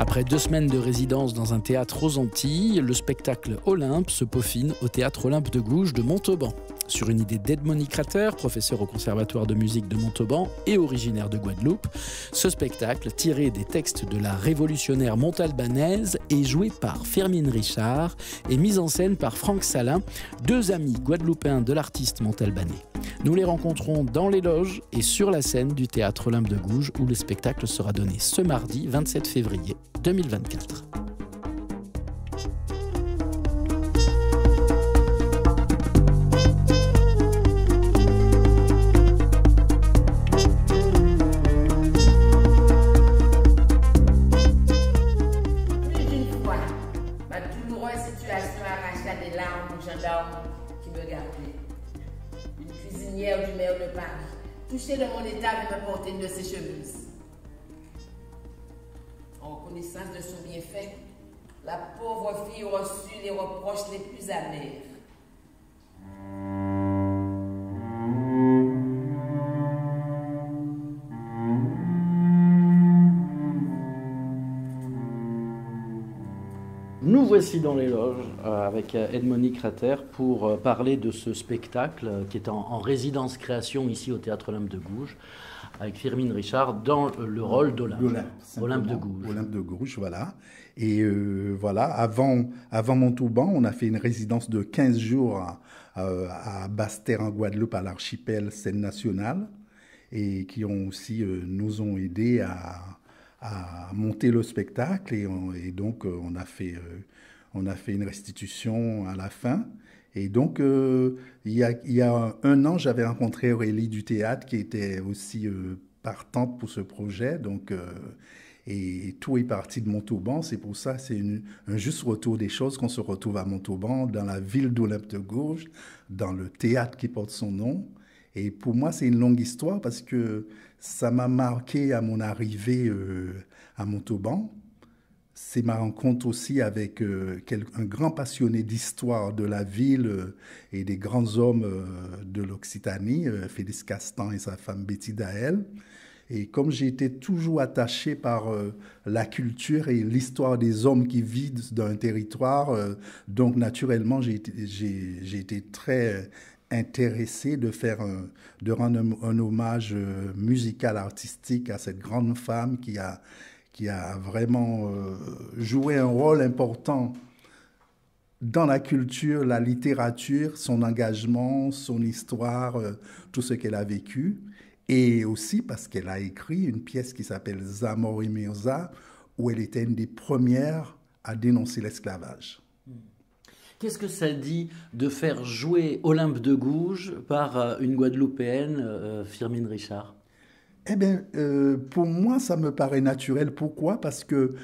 Après 2 semaines de résidence dans un théâtre aux Antilles, le spectacle Olympe se peaufine au théâtre Olympe de Gouges de Montauban. Sur une idée d'Edmond Crater, professeur au Conservatoire de musique de Montauban et originaire de Guadeloupe, ce spectacle, tiré des textes de la révolutionnaire montalbanaise, est joué par Firmin Richard et mis en scène par Franck Salin, 2 amis guadeloupéens de l'artiste montalbanais. Nous les rencontrons dans les loges et sur la scène du théâtre Olympe de Gouges, où le spectacle sera donné ce mardi 27 février 2024. Qui me gardait. Une cuisinière du maire de Paris, touchée de mon état, de me porter une de ses chemises. En reconnaissance de son bienfait, la pauvre fille reçut les reproches les plus amers. Nous voici dans les loges avec Edmond Crater pour parler de ce spectacle qui est en résidence création ici au Théâtre Olympe de Gouges, avec Firmin Richard dans le rôle d'Olympe. Olympe de Gouges. Olympe de Gouges, voilà. Et voilà, avant Montauban, on a fait une résidence de 15 jours à Basse-Terre en Guadeloupe, à l'archipel Scène Nationale, et qui ont aussi nous ont aidés à monter le spectacle et donc on a fait une restitution à la fin. Et donc il y a 1 an, j'avais rencontré Aurélie du théâtre qui était aussi partante pour ce projet. Donc et tout est parti de Montauban. C'est pour ça c'est un juste retour des choses qu'on se retrouve à Montauban, dans la ville d'Olympe de Gouges, dans le théâtre qui porte son nom. Et pour moi, c'est une longue histoire parce que ça m'a marqué à mon arrivée à Montauban. C'est ma rencontre aussi avec un grand passionné d'histoire de la ville et des grands hommes de l'Occitanie, Félix Castan et sa femme Betty Daël. Et comme j'ai été toujours attaché par la culture et l'histoire des hommes qui vivent dans un territoire, donc naturellement, j'ai été très intéressé de rendre un hommage musical, artistique à cette grande femme qui a vraiment joué un rôle important dans la culture, la littérature, son engagement, son histoire, tout ce qu'elle a vécu. Et aussi parce qu'elle a écrit une pièce qui s'appelle Zamor y Mirza, où elle était une des premières à dénoncer l'esclavage. Qu'est-ce que ça dit de faire jouer Olympe de Gouges par une Guadeloupéenne, Firmin Richard? Eh bien, pour moi, ça me paraît naturel. Pourquoi? Parce que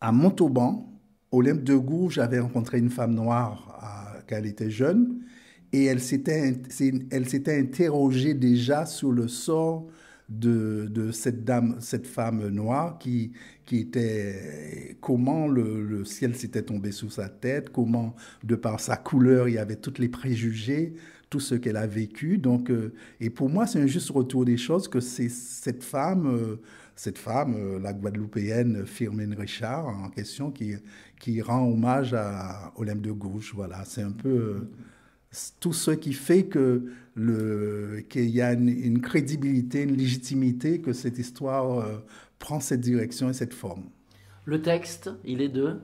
à Montauban, Olympe de Gouges avait rencontré une femme noire quand elle était jeune et elle s'était interrogée déjà sur le sort de cette femme noire qui était, comment le ciel s'était tombé sous sa tête, comment, de par sa couleur, il y avait tous les préjugés, tout ce qu'elle a vécu. Donc, et pour moi, c'est un juste retour des choses que c'est cette femme, la Guadeloupéenne Firmin Richard en question, qui rend hommage à Olympe de Gouges. Voilà, c'est un peu tout ce qui fait qu'il y a une crédibilité, une légitimité, que cette histoire prend cette direction et cette forme. Le texte, il est de?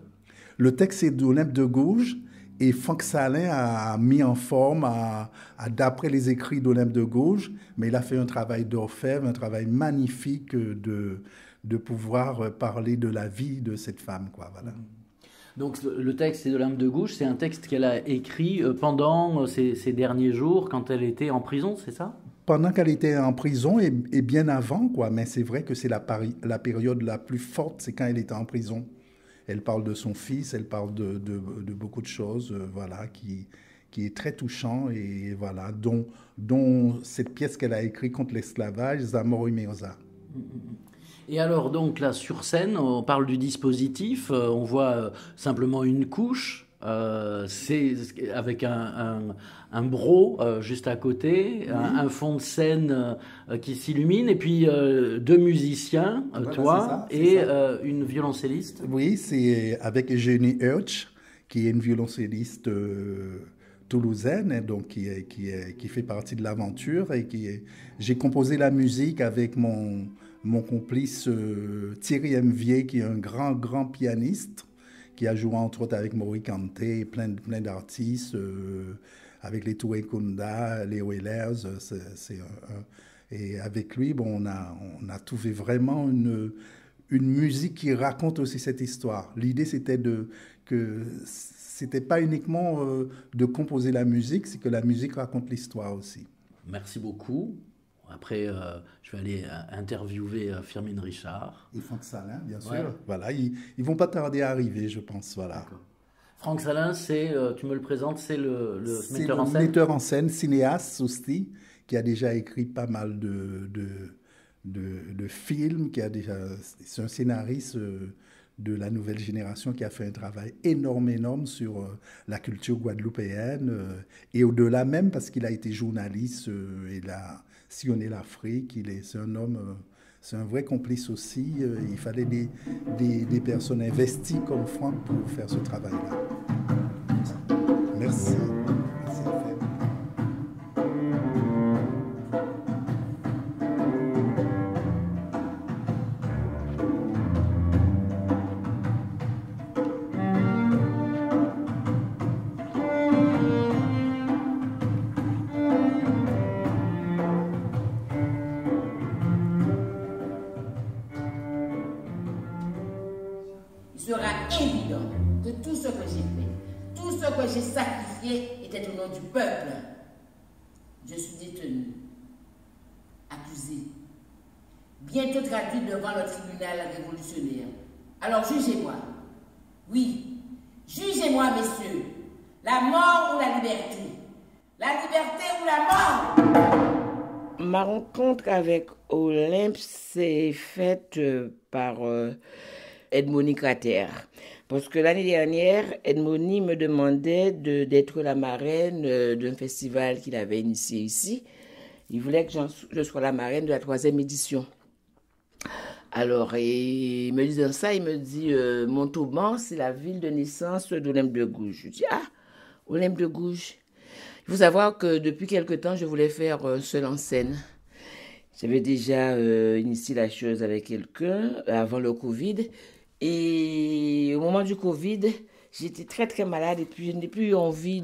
Le texte est d'Olympe de Gouges et Franck Salin a mis en forme d'après les écrits d'Olympe de Gouges, mais il a fait un travail d'orfèvre, un travail magnifique de pouvoir parler de la vie de cette femme, quoi, voilà. Donc le texte est d'Olympe de Gouges, c'est un texte qu'elle a écrit pendant ces derniers jours, quand elle était en prison, c'est ça? Pendant qu'elle était en prison et bien avant, quoi. Mais c'est vrai que c'est la période la plus forte, c'est quand elle était en prison. Elle parle de son fils, elle parle de beaucoup de choses, voilà, qui est très touchant, et voilà, dont cette pièce qu'elle a écrite contre l'esclavage, Zamor y Mirza. Et alors donc là sur scène, on parle du dispositif, on voit simplement une couche C'est avec un bro juste à côté, un fond de scène qui s'illumine, et puis deux musiciens, Voilà, toi c'est et ça. une violoncelliste. Oui, c'est avec Eugénie Hirsch, qui est une violoncelliste toulousaine, hein, donc qui fait partie de l'aventure et j'ai composé la musique avec mon complice Thierry Mvier, qui est un grand pianiste, qui a joué entre autres avec Maurice Kanté, plein d'artistes, avec les Touré Kunda, les Oilers, et avec lui, bon, on a trouvé vraiment une musique qui raconte aussi cette histoire. L'idée, que c'était pas uniquement de composer la musique, c'est que la musique raconte l'histoire aussi. Merci beaucoup. Après, je vais aller interviewer Firmin Richard. Et Franck Salin, bien sûr. Ouais. Voilà, ils vont pas tarder à arriver, je pense. Voilà. Franck Salin, tu me le présentes, c'est le C'est metteur le en scène. metteur en scène, cinéaste aussi, qui a déjà écrit pas mal de films, c'est un scénariste de la nouvelle génération qui a fait un travail énorme sur la culture guadeloupéenne et au-delà même parce qu'il a été journaliste, il a sillonné l'Afrique, c'est un homme, c'est un vrai complice aussi. Il fallait des personnes investies comme Franck pour faire ce travail-là. Merci. Merci FM. Il sera évident que tout ce que j'ai fait, tout ce que j'ai sacrifié était au nom du peuple. Je suis détenu, accusé, bientôt traduit devant le tribunal révolutionnaire. Alors jugez-moi. Oui, jugez-moi, messieurs. La mort ou la liberté? La liberté ou la mort? Ma rencontre avec Olympe s'est faite par Edmonie Crater. Parce que l'année dernière, Edmonie me demandait d'être la marraine d'un festival qu'il avait initié ici. Il voulait que je sois la marraine de la 3e édition. Alors, et me disant ça, il me dit Montauban, c'est la ville de naissance d'Olympe de Gouges. Je dis ah, Olympe de Gouges. Il faut savoir que depuis quelque temps, je voulais faire seule en scène. J'avais déjà initié la chose avec quelqu'un avant le Covid. Et au moment du Covid, j'étais très malade et puis je n'ai plus eu envie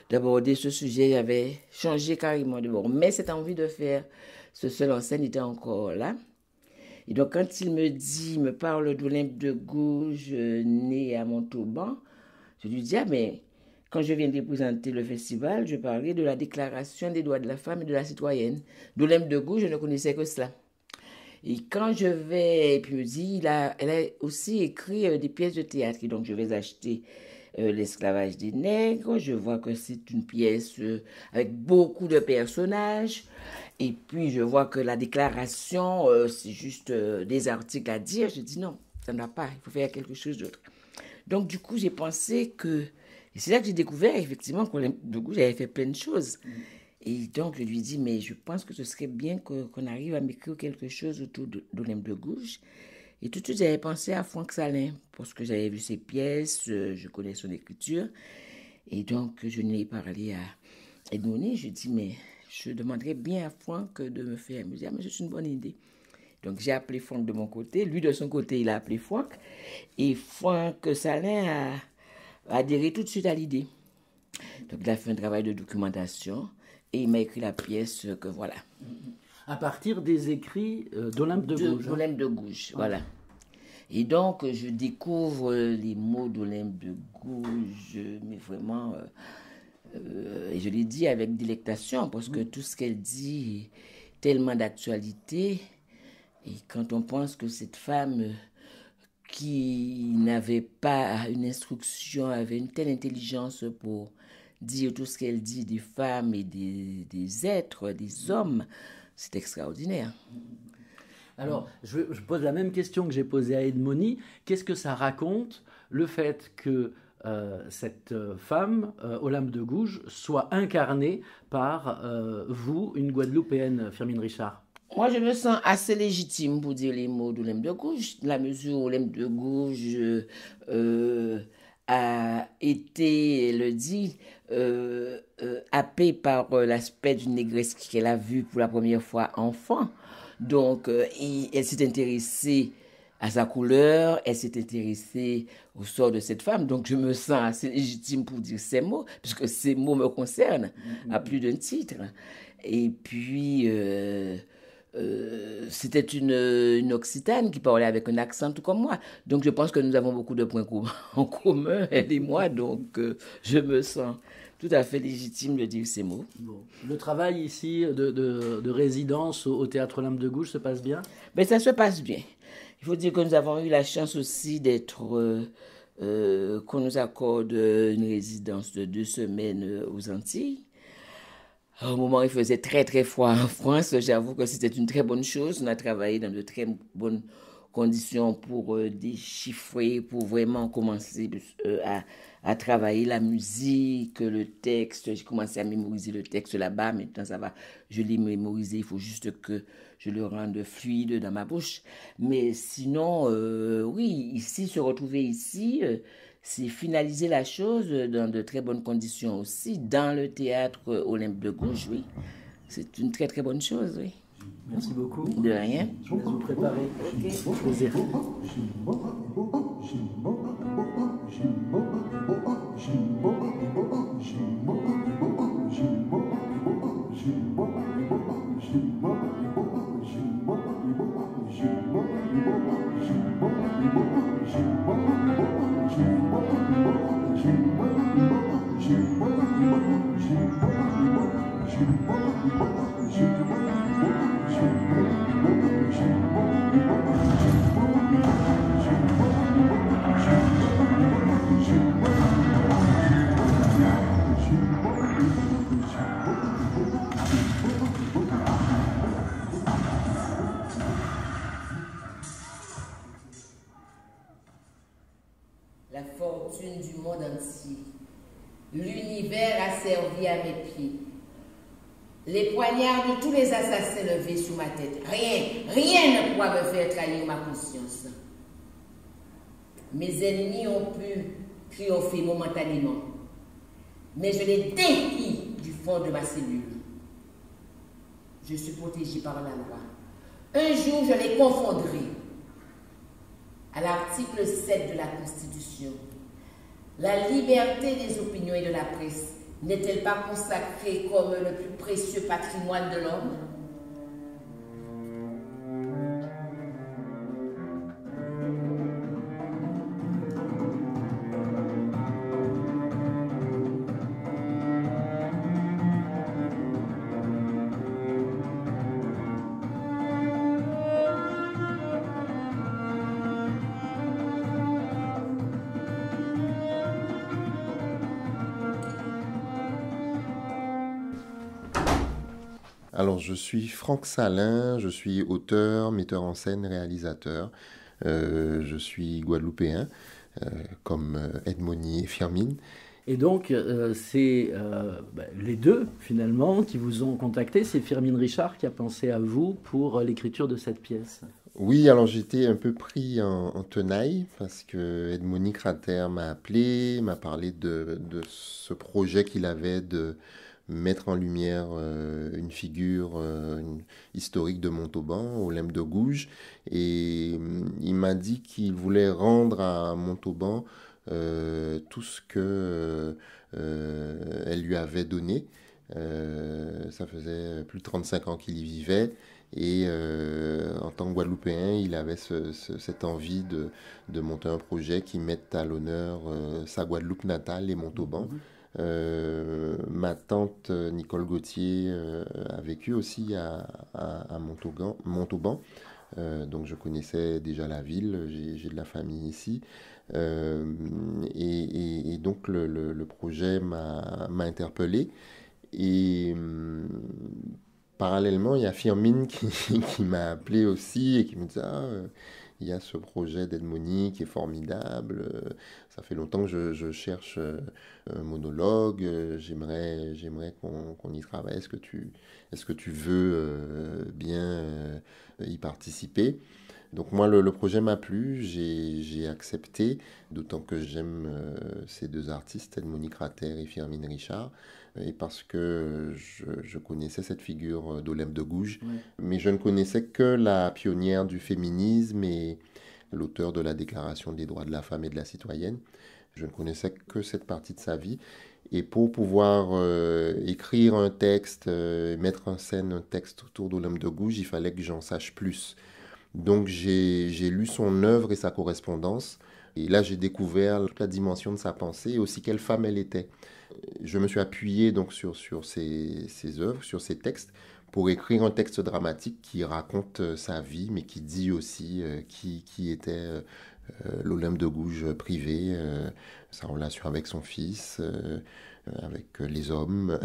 d'aborder ce sujet. J'avais changé carrément de bord. Mais cette envie de faire ce seul en scène était encore là. Et donc quand il me parle d'Olympe de Gouges, née à Montauban, je lui dis, ah mais quand je viens de présenter le festival, je parlais de la Déclaration des droits de la femme et de la citoyenne. D'Olympe de Gouges, je ne connaissais que cela. Et quand je vais, et puis il me dit, elle a aussi écrit des pièces de théâtre. Et donc je vais acheter L'esclavage des nègres. Je vois que c'est une pièce avec beaucoup de personnages. Et puis je vois que la déclaration, c'est juste des articles à dire. Je dis non, ça ne va pas, il faut faire quelque chose d'autre. Donc du coup, j'ai pensé que... Et c'est là que j'ai découvert effectivement qu'Olympe de Gouges avait fait plein de choses. Et donc, je lui dis, mais je pense que ce serait bien qu'on arrive à m'écrire quelque chose autour d'Olympe de Gouges. Et tout de suite, j'avais pensé à Franck Salin, parce que j'avais vu ses pièces, je connais son écriture. Et donc, je lui ai parlé à Edmonie. Je lui ai dit, mais je demanderais bien à Franck de me faire amuser. Ah, mais c'est une bonne idée. Donc, j'ai appelé Franck de mon côté. Lui, de son côté, il a appelé Franck. Et Franck Salin a adhéré tout de suite à l'idée. Donc, il a fait un travail de documentation. Et il m'a écrit la pièce que voilà. À partir des écrits d'Olympe de Gouges. D'Olympe de Gouges, voilà. Et donc, je découvre les mots d'Olympe de Gouges, mais vraiment, et je l'ai dit avec délectation, parce que tout ce qu'elle dit est tellement d'actualité. Et quand on pense que cette femme qui n'avait pas une instruction, avait une telle intelligence pour dire tout ce qu'elle dit des femmes et des êtres, des hommes, c'est extraordinaire. Alors, je pose la même question que j'ai posée à Edmonie. Qu'est-ce que ça raconte, le fait que cette femme, Olympe de Gouges, soit incarnée par vous, une Guadeloupéenne, Firmin Richard? Moi, je me sens assez légitime pour dire les mots d'Olympe de Gouges, dans la mesure où Olympe de Gouges a été, elle le dit, happée par l'aspect d'une négresse qu'elle a vue pour la première fois enfant. Donc, elle s'est intéressée à sa couleur, elle s'est intéressée au sort de cette femme. Donc, je me sens assez légitime pour dire ces mots, puisque ces mots me concernent à plus d'un titre. Et puis, c'était une Occitane qui parlait avec un accent tout comme moi. Donc, je pense que nous avons beaucoup de points en commun, elle et moi. Donc, je me sens tout à fait légitime de dire ces mots. Bon. Le travail ici de résidence au Théâtre Olympe de Gouges se passe bien? Ben, ça se passe bien. Il faut dire que nous avons eu la chance aussi qu'on nous accorde une résidence de 2 semaines aux Antilles. Au moment où il faisait très très froid en France, j'avoue que c'était une très bonne chose. On a travaillé dans de très bonnes conditions pour déchiffrer, pour vraiment commencer à travailler la musique, le texte. J'ai commencé à mémoriser le texte là-bas. Maintenant, ça va, je l'ai mémorisé. Il faut juste que je le rende fluide dans ma bouche. Mais sinon, oui, ici, se retrouver ici, c'est finaliser la chose dans de très bonnes conditions aussi, dans le théâtre Olympe de Gouges, oui. C'est une très très bonne chose, oui. Merci beaucoup. De rien. Je laisse vous préparer. Ok. Plaisir. La fortune du monde entier. L'univers a servi à mes pieds. Les poignards de tous les assassins levés sous ma tête. Rien ne pourra me faire trahir ma conscience. Mes ennemis ont pu triompher momentanément, mais je les défie du fond de ma cellule. Je suis protégé par la loi. Un jour, je les confondrai. À l'article 7 de la Constitution, la liberté des opinions et de la presse n'est-elle pas consacrée comme le plus précieux patrimoine de l'homme? Alors, je suis Franck Salin, je suis auteur, metteur en scène, réalisateur. Je suis guadeloupéen, comme Edmonie et Firmin. Et donc, c'est les deux, finalement, qui vous ont contacté. C'est Firmin Richard qui a pensé à vous pour l'écriture de cette pièce. Oui, alors j'étais un peu pris en tenaille parce que Edmonie Crater m'a appelé, m'a parlé de ce projet qu'il avait de mettre en lumière une figure historique de Montauban, Olympe de Gouges. Et il m'a dit qu'il voulait rendre à Montauban tout ce que elle lui avait donné. Ça faisait plus de 35 ans qu'il y vivait. Et en tant que Guadeloupéen, il avait cette envie de monter un projet qui mette à l'honneur sa Guadeloupe natale et Montauban. Ma tante Nicole Gauthier a vécu aussi à Montauban. Donc je connaissais déjà la ville, j'ai de la famille ici. Et donc le projet m'a interpellé. Et parallèlement, il y a Firmin qui m'a appelé aussi et qui me dit il y a ce projet d'Edmonie qui est formidable. Ça fait longtemps que je cherche un monologue. J'aimerais qu'on y travaille. Est-ce que tu veux bien y participer? Donc moi, le projet m'a plu, j'ai accepté, d'autant que j'aime ces deux artistes, Edmonie Crater et Firmin Richard, et parce que je connaissais cette figure d'Olympe de Gouges, mais je ne connaissais que la pionnière du féminisme et l'auteur de la Déclaration des droits de la femme et de la citoyenne. Je ne connaissais que cette partie de sa vie. Et pour pouvoir écrire un texte, mettre en scène un texte autour d'Olympe de Gouges, il fallait que j'en sache plus. Donc j'ai lu son œuvre et sa correspondance, et là j'ai découvert toute la dimension de sa pensée et aussi quelle femme elle était. Je me suis appuyé donc sur ses œuvres, sur ses textes, pour écrire un texte dramatique qui raconte sa vie, mais qui dit aussi qui était l'Olympe de Gouges privé, sa relation avec son fils, avec les hommes.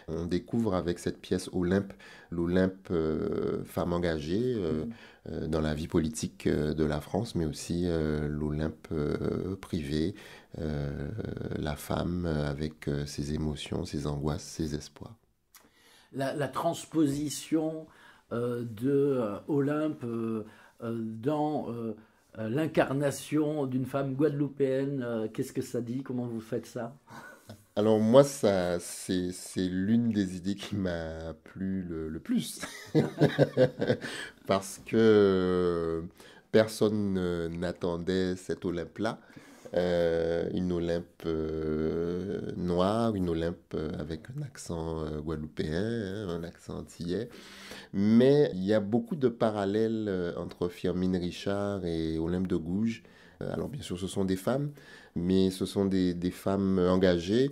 On découvre avec cette pièce Olympe, l'Olympe femme engagée dans la vie politique de la France, mais aussi l'Olympe privée, la femme avec ses émotions, ses angoisses, ses espoirs. La transposition de Olympe dans l'incarnation d'une femme guadeloupéenne, qu'est-ce que ça dit? Comment vous faites ça? Alors moi, c'est l'une des idées qui m'a plu le plus. Parce que personne n'attendait cette Olympe-là. Une Olympe noire, une Olympe avec un accent guadeloupéen, un accent antillais. Mais il y a beaucoup de parallèles entre Firmin Richard et Olympe de Gouges. Alors bien sûr, ce sont des femmes, mais ce sont des femmes engagées.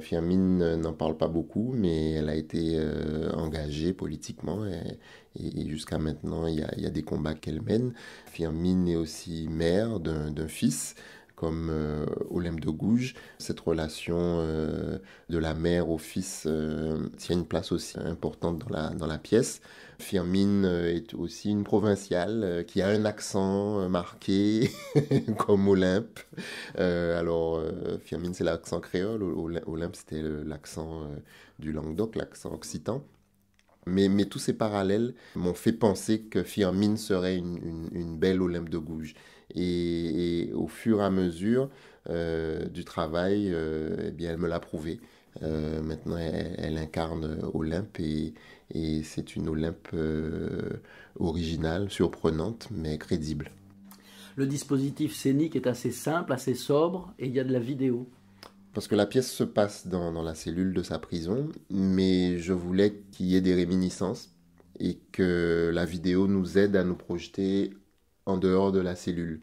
Firmin n'en parle pas beaucoup, mais elle a été engagée politiquement et jusqu'à maintenant, il y a des combats qu'elle mène. Firmin est aussi mère d'un fils, comme Olympe de Gouges. Cette relation de la mère au fils tient une place aussi importante dans la pièce. Firmin est aussi une provinciale qui a un accent marqué, comme Olympe. Alors, Firmin, c'est l'accent créole. Olympe, c'était l'accent du Languedoc, l'accent occitan. Mais tous ces parallèles m'ont fait penser que Firmin serait une belle Olympe de Gouges. Et au fur et à mesure du travail, eh bien, elle me l'a prouvé. Maintenant, elle incarne Olympe et c'est une Olympe originale, surprenante, mais crédible. Le dispositif scénique est assez simple, assez sobre, et il y a de la vidéo. Parce que la pièce se passe dans la cellule de sa prison, mais je voulais qu'il y ait des réminiscences et que la vidéo nous aide à nous projeter en dehors de la cellule,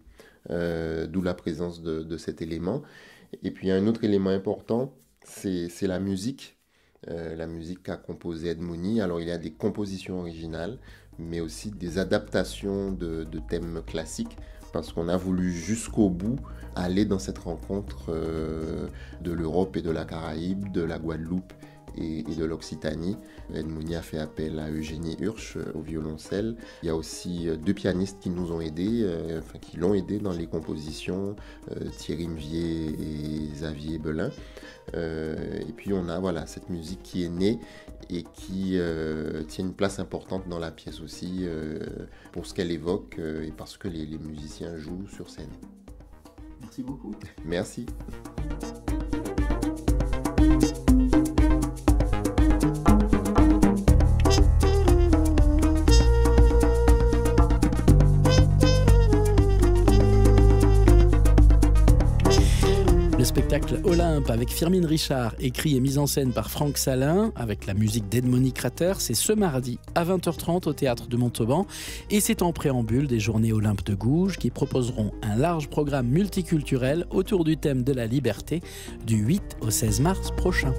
d'où la présence de cet élément. Et puis un autre élément important, c'est la musique qu'a composée Edmonie. Alors il y a des compositions originales, mais aussi des adaptations de thèmes classiques, parce qu'on a voulu jusqu'au bout aller dans cette rencontre de l'Europe et de la Caraïbe, de la Guadeloupe et de l'Occitanie. Edmonie a fait appel à Eugénie Hurch au violoncelle. Il y a aussi deux pianistes qui nous ont aidés, qui l'ont aidé dans les compositions, Thierry Mvier et Xavier Belin. Et puis on a cette musique qui est née et qui tient une place importante dans la pièce aussi, pour ce qu'elle évoque et parce que les musiciens jouent sur scène. Merci beaucoup. Merci. Le spectacle Olympe avec Firmin Richard, écrit et mis en scène par Franck Salin, avec la musique d'Edmonie Crater, c'est ce mardi à 20h30 au Théâtre de Montauban. Et c'est en préambule des Journées Olympe de Gouges qui proposeront un large programme multiculturel autour du thème de la liberté du 8 au 16 mars prochain.